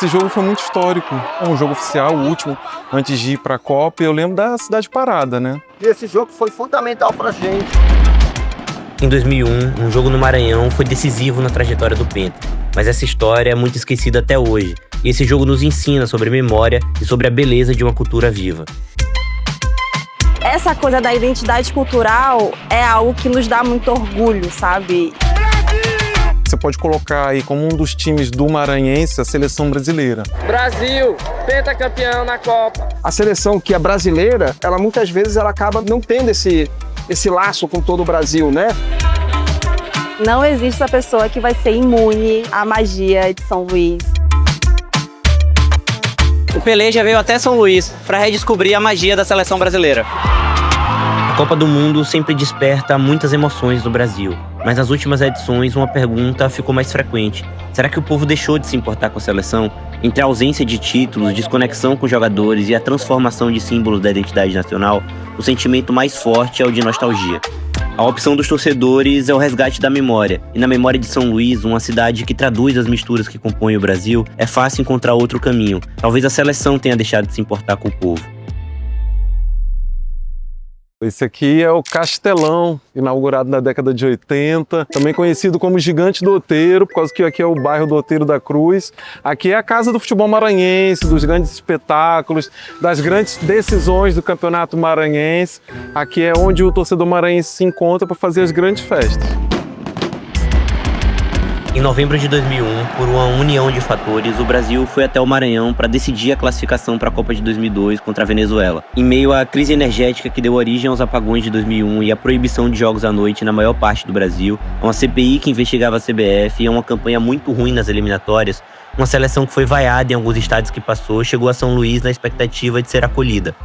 Esse jogo foi muito histórico, um jogo oficial, o último, antes de ir para a Copa. Eu lembro da cidade parada, né? E esse jogo foi fundamental para a gente. Em 2001, um jogo no Maranhão foi decisivo na trajetória do Penta, mas essa história é muito esquecida até hoje, e esse jogo nos ensina sobre memória e sobre a beleza de uma cultura viva. Essa coisa da identidade cultural é algo que nos dá muito orgulho, sabe? Você pode colocar aí como um dos times do Maranhense a seleção brasileira. Brasil, pentacampeão na Copa. A seleção que é brasileira, ela muitas vezes ela acaba não tendo esse laço com todo o Brasil, né? Não existe essa pessoa que vai ser imune à magia de São Luís. O Pelé já veio até São Luís para redescobrir a magia da seleção brasileira. A Copa do Mundo sempre desperta muitas emoções no Brasil, mas nas últimas edições uma pergunta ficou mais frequente. Será que o povo deixou de se importar com a seleção? Entre a ausência de títulos, desconexão com os jogadores e a transformação de símbolos da identidade nacional, o sentimento mais forte é o de nostalgia. A opção dos torcedores é o resgate da memória, e na memória de São Luís, uma cidade que traduz as misturas que compõem o Brasil, é fácil encontrar outro caminho. Talvez a seleção tenha deixado de se importar com o povo. Esse aqui é o Castelão, inaugurado na década de 80, também conhecido como Gigante do Outeiro, por causa que aqui é o bairro do Outeiro da Cruz. Aqui é a casa do futebol maranhense, dos grandes espetáculos, das grandes decisões do campeonato maranhense. Aqui é onde o torcedor maranhense se encontra para fazer as grandes festas. Em novembro de 2001, por uma união de fatores, o Brasil foi até o Maranhão para decidir a classificação para a Copa de 2002 contra a Venezuela. Em meio à crise energética que deu origem aos apagões de 2001 e à proibição de jogos à noite na maior parte do Brasil, a uma CPI que investigava a CBF e a uma campanha muito ruim nas eliminatórias, uma seleção que foi vaiada em alguns estádios que passou chegou a São Luís na expectativa de ser acolhida.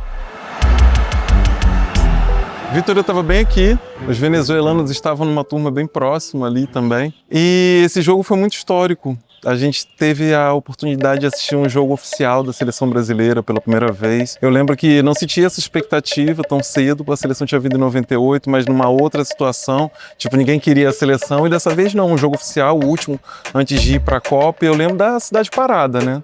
Vitória estava bem aqui, os venezuelanos estavam numa turma bem próxima ali também. E esse jogo foi muito histórico. A gente teve a oportunidade de assistir um jogo oficial da seleção brasileira pela primeira vez. Eu lembro que não se tinha essa expectativa tão cedo, a seleção tinha vindo em 98, mas numa outra situação, tipo, ninguém queria a seleção, e dessa vez não, um jogo oficial, o último, antes de ir para a Copa. Eu lembro da cidade parada, né?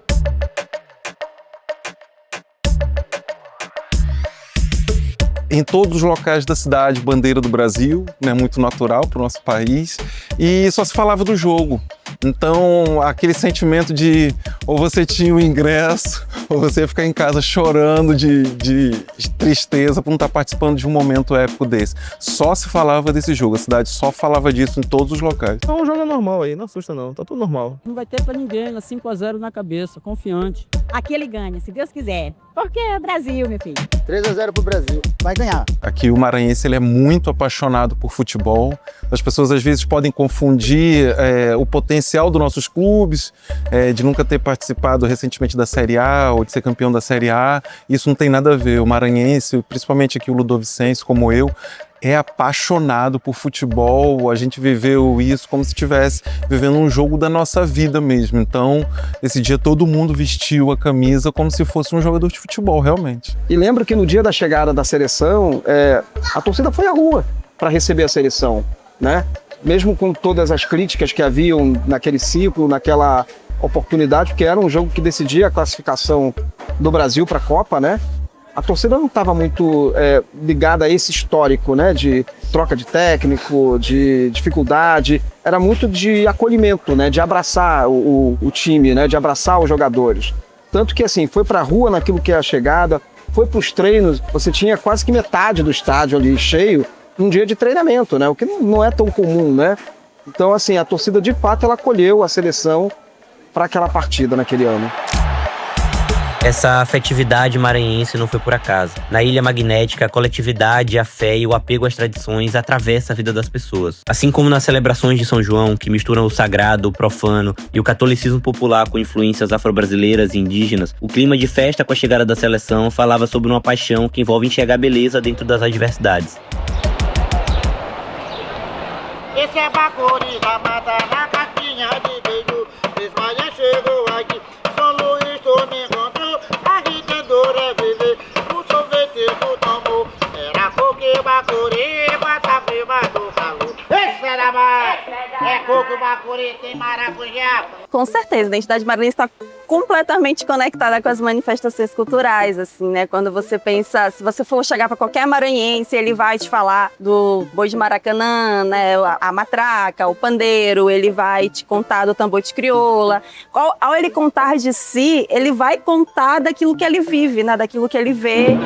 Em todos os locais da cidade, bandeira do Brasil, né, muito natural para o nosso país, e só se falava do jogo. Então, aquele sentimento de ou você tinha o ingresso, ou você ia ficar em casa chorando de tristeza por não estar participando de um momento épico desse. Só se falava desse jogo, a cidade só falava disso em todos os locais. É um jogo normal aí, não assusta não, tá tudo normal. Não vai ter pra ninguém, 5-0 na cabeça, confiante. Aqui ele ganha, se Deus quiser. Porque é Brasil, meu filho. 3-0 pro Brasil. Vai ganhar. Aqui o maranhense ele é muito apaixonado por futebol. As pessoas às vezes podem confundir o potencial dos nossos clubes, de nunca ter participado recentemente da Série A ou de ser campeão da Série A. Isso não tem nada a ver. O maranhense, principalmente aqui o ludovicense, como eu, é apaixonado por futebol. A gente viveu isso como se estivesse vivendo um jogo da nossa vida mesmo. Então, esse dia todo mundo vestiu a camisa como se fosse um jogador de futebol, realmente. E lembro que no dia da chegada da seleção, a torcida foi à rua para receber a seleção, né? Mesmo com todas as críticas que haviam naquele ciclo, naquela oportunidade, porque era um jogo que decidia a classificação do Brasil para a Copa, né? A torcida não estava muito ligada a esse histórico, né, de troca de técnico, de dificuldade. Era muito de acolhimento, né, de abraçar o time, né, de abraçar os jogadores. Tanto que assim, foi para a rua naquilo que é a chegada, foi para os treinos, você tinha quase que metade do estádio ali cheio num dia de treinamento, né, o que não é tão comum, né? Então assim, a torcida de fato ela acolheu a seleção para aquela partida naquele ano. Essa afetividade maranhense não foi por acaso. Na Ilha Magnética, a coletividade, a fé e o apego às tradições atravessa a vida das pessoas. Assim como nas celebrações de São João, que misturam o sagrado, o profano e o catolicismo popular com influências afro-brasileiras e indígenas, o clima de festa com a chegada da seleção falava sobre uma paixão que envolve enxergar beleza dentro das adversidades. Esse é Bacuri da mata na caquinha de beijo. Desmaia chegou aqui, São Luís tu me encontrou. Agitador é viver, o sorvete do tambor. Era porque Bacuri, passa prima do calor. Esse era mais. É coco, bacuri, tem maracujá. Com certeza, a identidade maranhense está completamente conectada com as manifestações culturais, assim, né? Quando você pensa, se você for chegar para qualquer maranhense, ele vai te falar do boi de Maracanã, né? A matraca, o pandeiro, ele vai te contar do tambor de crioula. Ao ele contar de si, ele vai contar daquilo que ele vive, né? Daquilo que ele vê.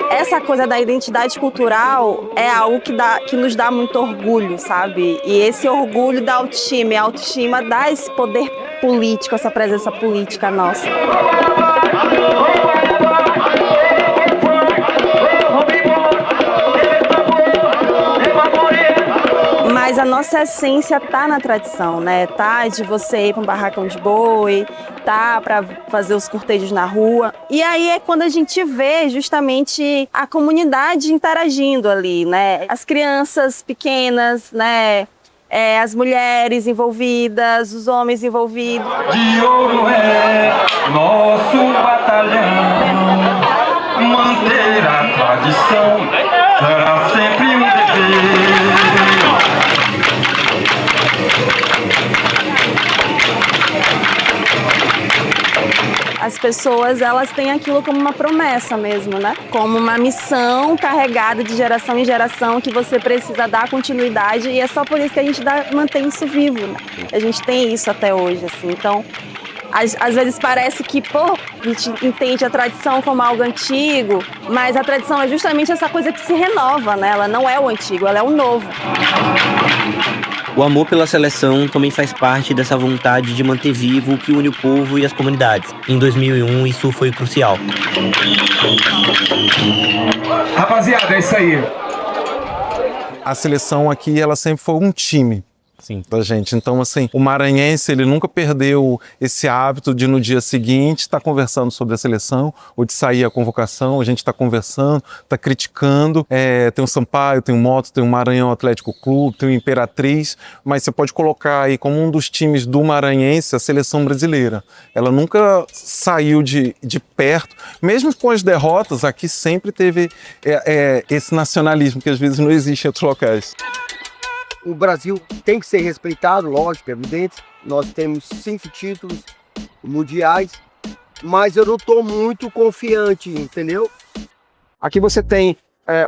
Essa coisa da identidade cultural é algo que nos dá muito orgulho, sabe? E esse orgulho dá autoestima, e a autoestima dá esse poder político, essa presença política nossa. Mas a nossa essência tá na tradição, né? Tá de você ir para um barracão de boi, tá para fazer os cortejos na rua. E aí é quando a gente vê justamente a comunidade interagindo ali, né? As crianças pequenas, né? As mulheres envolvidas, os homens envolvidos. De ouro é nosso batalhão, manter a tradição será sempre um dever. As pessoas, elas têm aquilo como uma promessa mesmo, né? Como uma missão carregada de geração em geração que você precisa dar continuidade, e é só por isso que a gente mantém isso vivo, né? A gente tem isso até hoje, assim. Então, às vezes parece que, a gente entende a tradição como algo antigo, mas a tradição é justamente essa coisa que se renova, né? Ela não é o antigo, ela é o novo. O amor pela seleção também faz parte dessa vontade de manter vivo o que une o povo e as comunidades. Em 2001, isso foi crucial. Rapaziada, é isso aí. A seleção aqui, ela sempre foi um time. Sim, da gente. Então, assim, o maranhense, ele nunca perdeu esse hábito de no dia seguinte estar conversando sobre a seleção, ou de sair a convocação, a gente está conversando, está criticando. Tem o Sampaio, tem o Moto, tem o Maranhão Atlético Clube, tem o Imperatriz, mas você pode colocar aí como um dos times do maranhense a seleção brasileira. Ela nunca saiu de perto, mesmo com as derrotas, aqui sempre teve esse nacionalismo que às vezes não existe em outros locais. O Brasil tem que ser respeitado, lógico, é evidente. Nós temos 5 títulos mundiais, mas eu não estou muito confiante, entendeu? Aqui você tem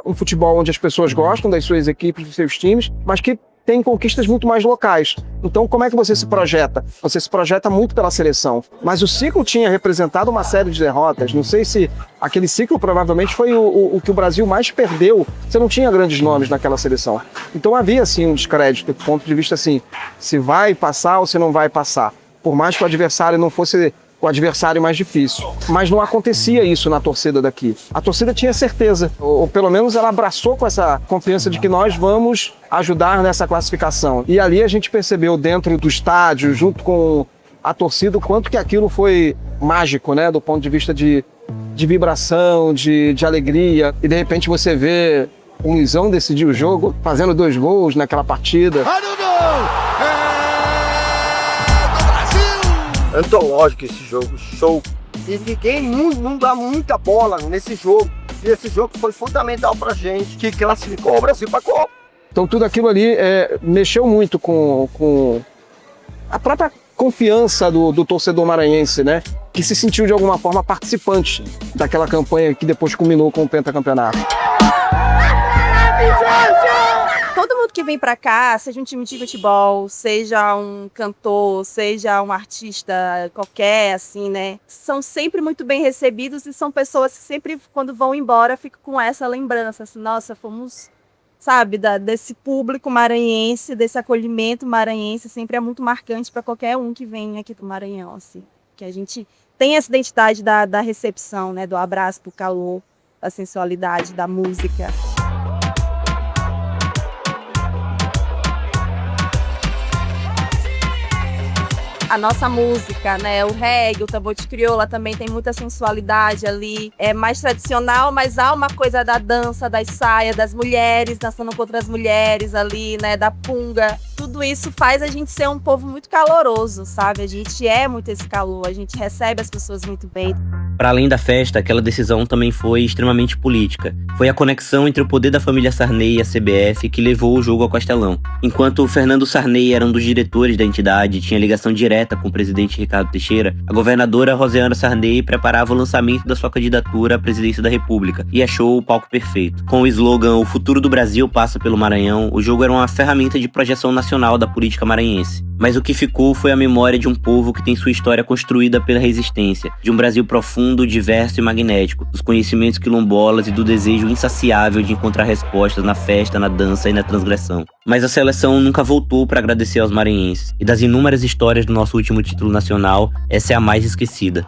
um futebol onde as pessoas gostam das suas equipes, dos seus times, mas que tem conquistas muito mais locais. Então, como é que você se projeta? Você se projeta muito pela seleção. Mas o ciclo tinha representado uma série de derrotas. Não sei se aquele ciclo provavelmente foi o que o Brasil mais perdeu. Você não tinha grandes nomes naquela seleção. Então havia, assim, um descrédito, do ponto de vista, assim, se vai passar ou se não vai passar. Por mais que o adversário não fosse o adversário mais difícil. Mas não acontecia isso na torcida daqui. A torcida tinha certeza, ou pelo menos ela abraçou com essa confiança de que nós vamos ajudar nessa classificação. E ali a gente percebeu dentro do estádio, junto com a torcida, o quanto que aquilo foi mágico, né? Do ponto de vista de vibração, de alegria. E de repente você vê o Luizão decidir o jogo, fazendo 2 gols naquela partida. Olha o gol! Antológico esse jogo, show. E ninguém não dá muita bola nesse jogo. E esse jogo foi fundamental pra gente, que classificou o Brasil pra Copa. Então tudo aquilo ali mexeu muito com a própria confiança do torcedor maranhense, né? Que se sentiu de alguma forma participante daquela campanha que depois culminou com o pentacampeonato. Todo mundo que vem pra cá, seja um time de futebol, seja um cantor, seja um artista qualquer, assim, né? São sempre muito bem recebidos e são pessoas que sempre, quando vão embora, ficam com essa lembrança, assim, nossa, fomos, sabe, desse público maranhense, desse acolhimento maranhense, sempre é muito marcante para qualquer um que vem aqui do Maranhão, assim. Que a gente tem essa identidade da recepção, né? Do abraço, do calor, da sensualidade, da música. a nossa música, né? O reggae, o tambor de crioula também tem muita sensualidade ali. É mais tradicional, mas há uma coisa da dança, das saias, das mulheres, dançando contra as mulheres ali, né? Da punga. Tudo isso faz a gente ser um povo muito caloroso, sabe? A gente é muito esse calor, a gente recebe as pessoas muito bem. Para além da festa, aquela decisão também foi extremamente política. Foi a conexão entre o poder da família Sarney e a CBF que levou o jogo ao Castelão. Enquanto o Fernando Sarney era um dos diretores da entidade e tinha ligação direta com o presidente Ricardo Teixeira, a governadora Rosiana Sarney preparava o lançamento da sua candidatura à presidência da República e achou o palco perfeito. Com o slogan "O futuro do Brasil passa pelo Maranhão", o jogo era uma ferramenta de projeção nacional da política maranhense. Mas o que ficou foi a memória de um povo que tem sua história construída pela resistência, de um Brasil profundo, diverso e magnético, dos conhecimentos quilombolas e do desejo insaciável de encontrar respostas na festa, na dança e na transgressão. Mas a seleção nunca voltou para agradecer aos maranhenses, e das inúmeras histórias do nosso último título nacional, essa é a mais esquecida.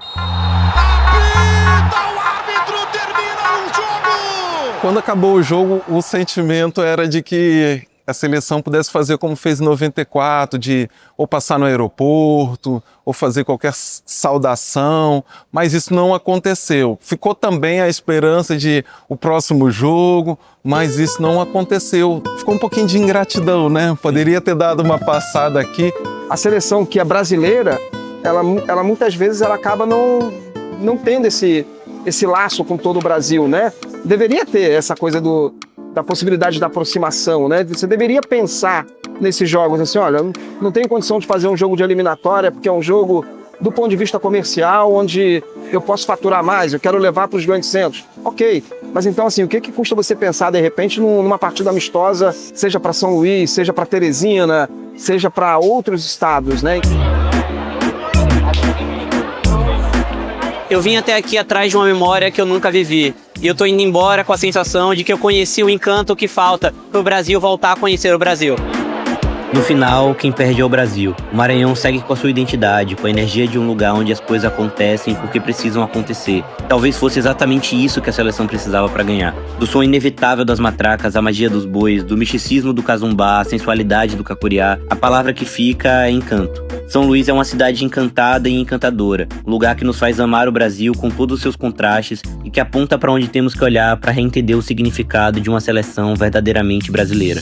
Quando acabou o jogo, o sentimento era de que a seleção pudesse fazer como fez em 94, de ou passar no aeroporto, ou fazer qualquer saudação, mas isso não aconteceu. Ficou também a esperança de o próximo jogo, mas isso não aconteceu. Ficou um pouquinho de ingratidão, né? Poderia ter dado uma passada aqui. A seleção que é brasileira, ela muitas vezes ela acaba não tendo esse laço com todo o Brasil, né? Deveria ter essa coisa da possibilidade da aproximação, né? Você deveria pensar nesses jogos assim, olha, não tenho condição de fazer um jogo de eliminatória porque é um jogo do ponto de vista comercial, onde eu posso faturar mais, eu quero levar para os grandes centros. Ok, mas então assim, o que custa você pensar de repente numa partida amistosa, seja para São Luís, seja para Teresina, seja para outros estados, né? Eu vim até aqui atrás de uma memória que eu nunca vivi. E eu tô indo embora com a sensação de que eu conheci o encanto que falta pro Brasil voltar a conhecer o Brasil. No final, quem perde é o Brasil. O Maranhão segue com a sua identidade, com a energia de um lugar onde as coisas acontecem porque precisam acontecer. Talvez fosse exatamente isso que a seleção precisava para ganhar. Do som inevitável das matracas, a magia dos bois, do misticismo do cazumbá, a sensualidade do cacuriá, a palavra que fica é encanto. São Luís é uma cidade encantada e encantadora, um lugar que nos faz amar o Brasil com todos os seus contrastes e que aponta para onde temos que olhar para reentender o significado de uma seleção verdadeiramente brasileira.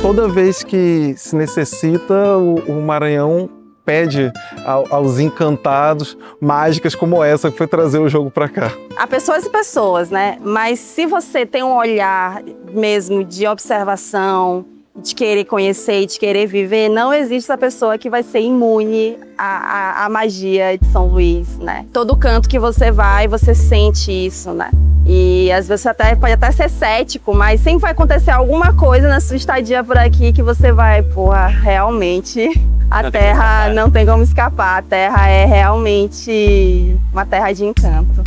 Toda vez que se necessita, o Maranhão pede aos encantados mágicas como essa que foi trazer o jogo para cá. Há pessoas e pessoas, né? Mas se você tem um olhar mesmo de observação, de querer conhecer e de querer viver, não existe essa pessoa que vai ser imune à magia de São Luís, né? Todo canto que você vai, você sente isso, né? E às vezes você pode até ser cético, mas sempre vai acontecer alguma coisa na sua estadia por aqui que você vai, porra, realmente a terra não tem como escapar. A terra é realmente uma terra de encanto.